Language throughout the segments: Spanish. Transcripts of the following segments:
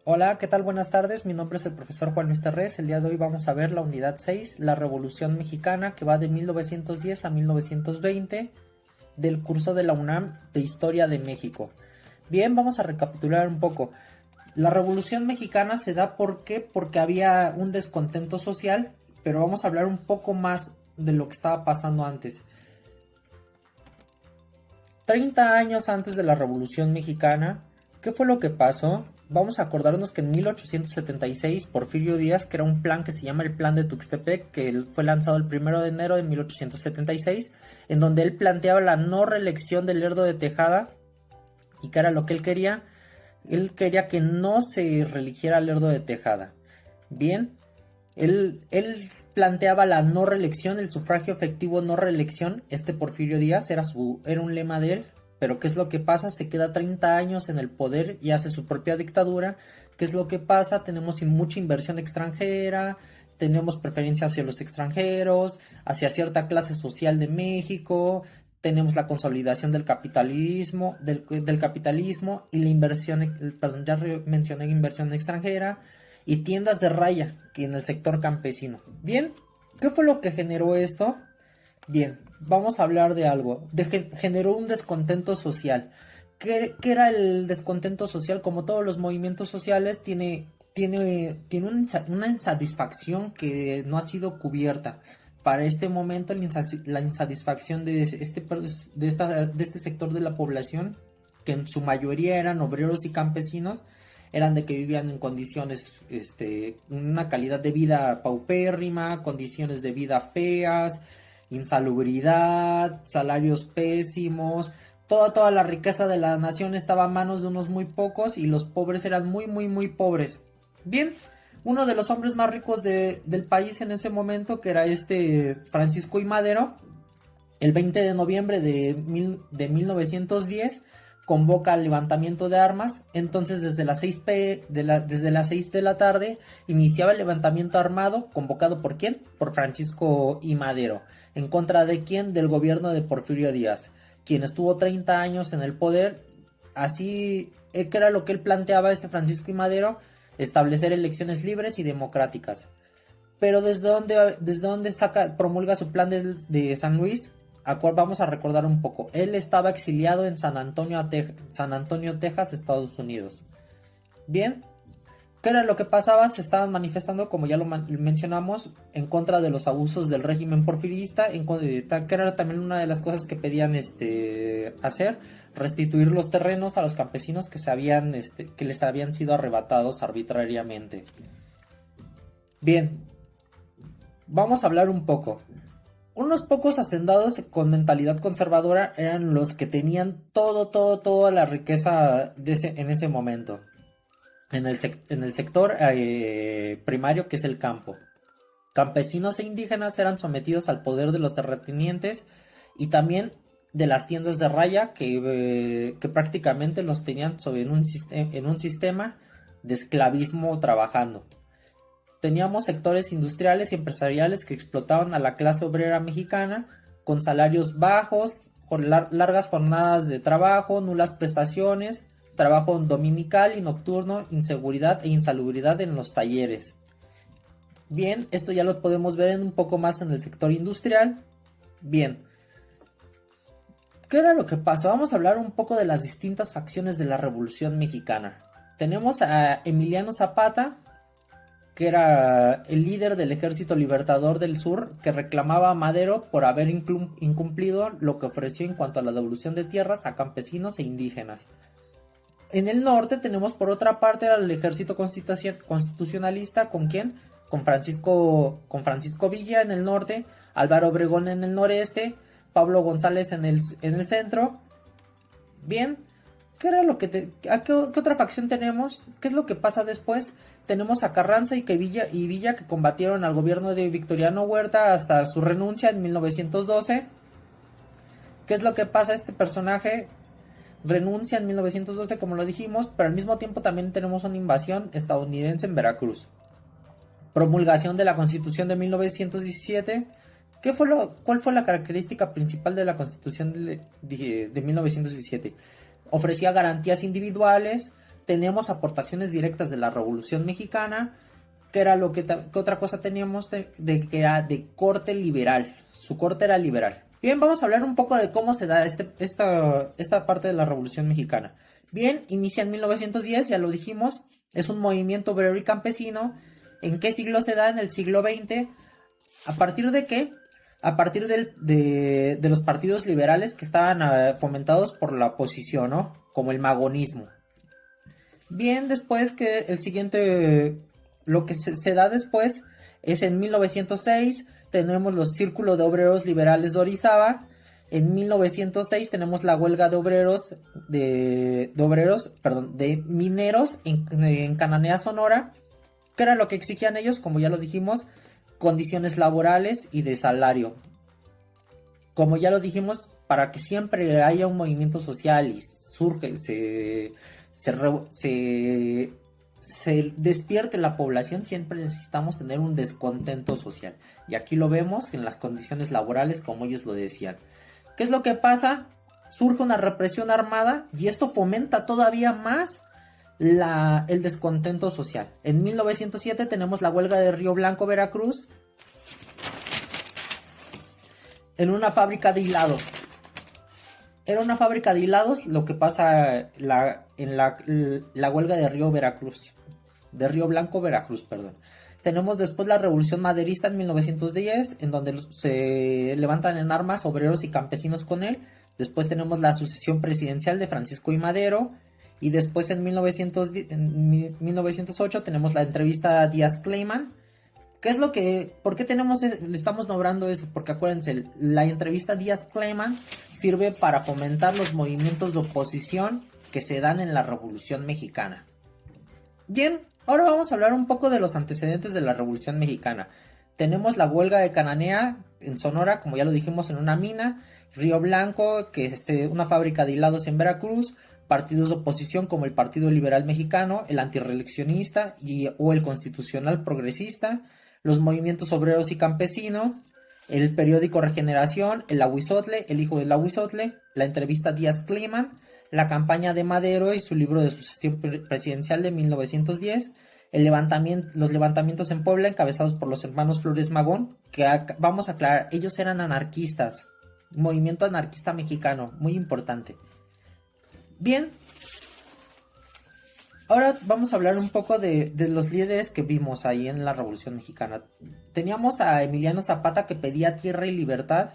Hola, ¿qué tal? Buenas tardes. Mi nombre es el profesor Juan Luis Terrés. El día de hoy vamos a ver la unidad 6, la Revolución Mexicana, que va de 1910 a 1920, del curso de la UNAM de Historia de México. Bien, vamos a recapitular un poco. La Revolución Mexicana se da porque había un descontento social, pero vamos a hablar un poco más de lo que estaba pasando antes. 30 años antes de la Revolución Mexicana, ¿qué fue lo que pasó? Vamos a acordarnos que en 1876 Porfirio Díaz crea un plan que se llama el Plan de Tuxtepec, que fue lanzado el 1 de enero de 1876, en donde él planteaba la no reelección de Lerdo de Tejada. ¿Y qué era lo que él quería? Él quería que no se reeligiera Lerdo de Tejada. Bien, él planteaba la no reelección, el sufragio efectivo no reelección. Porfirio Díaz era un lema de él. Pero ¿qué es lo que pasa? Se queda 30 años en el poder y hace su propia dictadura. ¿Qué es lo que pasa? Tenemos mucha inversión extranjera, tenemos preferencia hacia los extranjeros, hacia cierta clase social de México, tenemos la consolidación del capitalismo, del capitalismo y la inversión, perdón, ya mencioné inversión extranjera y tiendas de raya que en el sector campesino. Bien, ¿qué fue lo que generó esto? Bien, vamos a hablar de algo. Generó un descontento social. ¿Qué era el descontento social? Como todos los movimientos sociales, tiene una insatisfacción que no ha sido cubierta. Para este momento, la insatisfacción de este sector de la población, que en su mayoría eran obreros y campesinos, eran de que vivían en condiciones, una calidad de vida paupérrima, condiciones de vida feas, insalubridad, salarios pésimos. Toda la riqueza de la nación estaba a manos de unos muy pocos y los pobres eran muy pobres. Bien, uno de los hombres más ricos del país en ese momento, que era Francisco I. Madero, el 20 de noviembre de 1910 convoca al levantamiento de armas. Entonces desde las 6 de la tarde iniciaba el levantamiento armado, convocado ¿por quién? Por Francisco I. Madero. ¿En contra de quién? Del gobierno de Porfirio Díaz, quien estuvo 30 años en el poder. Así, ¿qué era lo que él planteaba, Francisco I. Madero? Establecer elecciones libres y democráticas. Pero desde dónde promulga su plan de San Luis. Vamos a recordar un poco. Él estaba exiliado en San Antonio, Texas, Estados Unidos. Bien, ¿qué era lo que pasaba? Se estaban manifestando, como ya lo mencionamos, en contra de los abusos del régimen porfirista, que era también una de las cosas que pedían hacer, restituir los terrenos a los campesinos que les habían sido arrebatados arbitrariamente. Bien, vamos a hablar un poco. Unos pocos hacendados con mentalidad conservadora eran los que tenían toda la riqueza en ese momento. En el sector primario, que es el campo. Campesinos e indígenas eran sometidos al poder de los terratenientes y también de las tiendas de raya que prácticamente los tenían en un sistema de esclavismo trabajando. Teníamos sectores industriales y empresariales que explotaban a la clase obrera mexicana con salarios bajos, largas jornadas de trabajo, nulas prestaciones, trabajo dominical y nocturno, inseguridad e insalubridad en los talleres. Bien, esto ya lo podemos ver un poco más en el sector industrial. Bien, ¿qué era lo que pasa? Vamos a hablar un poco de las distintas facciones de la Revolución Mexicana. Tenemos a Emiliano Zapata, que era el líder del Ejército Libertador del Sur, que reclamaba a Madero por haber incumplido lo que ofreció en cuanto a la devolución de tierras a campesinos e indígenas. En el norte tenemos por otra parte al Ejército Constitucionalista. ¿Con quién? Con Francisco Villa en el norte, Álvaro Obregón en el noreste, Pablo González en el centro. Bien, ¿qué otra facción tenemos? ¿Qué es lo que pasa después? Tenemos a Carranza y Villa que combatieron al gobierno de Victoriano Huerta hasta su renuncia en 1912. ¿Qué es lo que pasa? Este personaje renuncia en 1912, como lo dijimos, pero al mismo tiempo también tenemos una invasión estadounidense en Veracruz. Promulgación de la Constitución de 1917. ¿Cuál fue la característica principal de la Constitución de 1917? Ofrecía garantías individuales, Teníamos aportaciones directas de la Revolución Mexicana, que era lo que otra cosa teníamos que era de corte liberal. Su corte era liberal. Bien, vamos a hablar un poco de cómo se da esta parte de la Revolución Mexicana. Bien, inicia en 1910, ya lo dijimos, es un movimiento obrero y campesino. ¿En qué siglo se da? En el siglo XX. ¿A partir de qué? A partir de los partidos liberales que estaban fomentados por la oposición, ¿no? Como el magonismo. Bien, después que el siguiente, lo que se da después es en 1906, tenemos los círculos de obreros liberales de Orizaba. En 1906 tenemos la huelga de obreros, de mineros en Cananea, Sonora. ¿Qué era lo que exigían ellos? Como ya lo dijimos, condiciones laborales y de salario. Como ya lo dijimos, para que siempre haya un movimiento social y se despierte la población, siempre necesitamos tener un descontento social. Y aquí lo vemos en las condiciones laborales, como ellos lo decían. ¿Qué es lo que pasa? Surge una represión armada y esto fomenta todavía más el descontento social. En 1907 tenemos la huelga de Río Blanco, Veracruz, en una fábrica de hilados. Era una fábrica de hilados lo que pasa en la huelga de Río Blanco, Veracruz, perdón. Tenemos después la Revolución Maderista en 1910, en donde se levantan en armas obreros y campesinos con él. Después tenemos la sucesión presidencial de Francisco I. Madero. Y después en 1908 tenemos la entrevista a Díaz-Kleiman. ¿Por qué le estamos nombrando eso? Porque acuérdense, la entrevista Díaz-Kleiman sirve para fomentar los movimientos de oposición que se dan en la Revolución Mexicana. Bien, ahora vamos a hablar un poco de los antecedentes de la Revolución Mexicana. Tenemos la huelga de Cananea en Sonora, como ya lo dijimos, en una mina. Río Blanco, que es una fábrica de hilados en Veracruz. Partidos de oposición como el Partido Liberal Mexicano, el antirreeleccionista o el Constitucional Progresista. Los movimientos obreros y campesinos. El periódico Regeneración, el Ahuizotle, el hijo del Ahuizotle. La entrevista Díaz-Kleiman. La campaña de Madero y su libro de sucesión presidencial de 1910. Los levantamientos en Puebla encabezados por los hermanos Flores Magón, que vamos a aclarar, ellos eran anarquistas, movimiento anarquista mexicano, muy importante. Bien, ahora vamos a hablar un poco de los líderes que vimos ahí en la Revolución Mexicana. Teníamos a Emiliano Zapata, que pedía tierra y libertad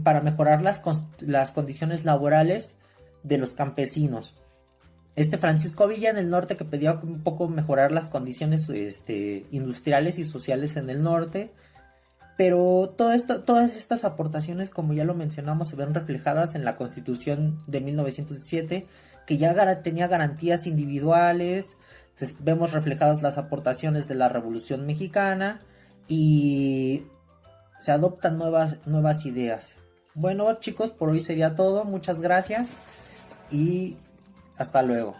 para mejorar las condiciones laborales de los campesinos. Francisco Villa en el norte, que pedía un poco mejorar las condiciones industriales y sociales en el norte. Pero todas estas aportaciones, como ya lo mencionamos, se ven reflejadas en la Constitución de 1917, que ya tenía garantías individuales. Entonces, vemos reflejadas las aportaciones de la Revolución Mexicana y se adoptan nuevas ideas. Bueno, chicos, por hoy sería todo. Muchas gracias y hasta luego.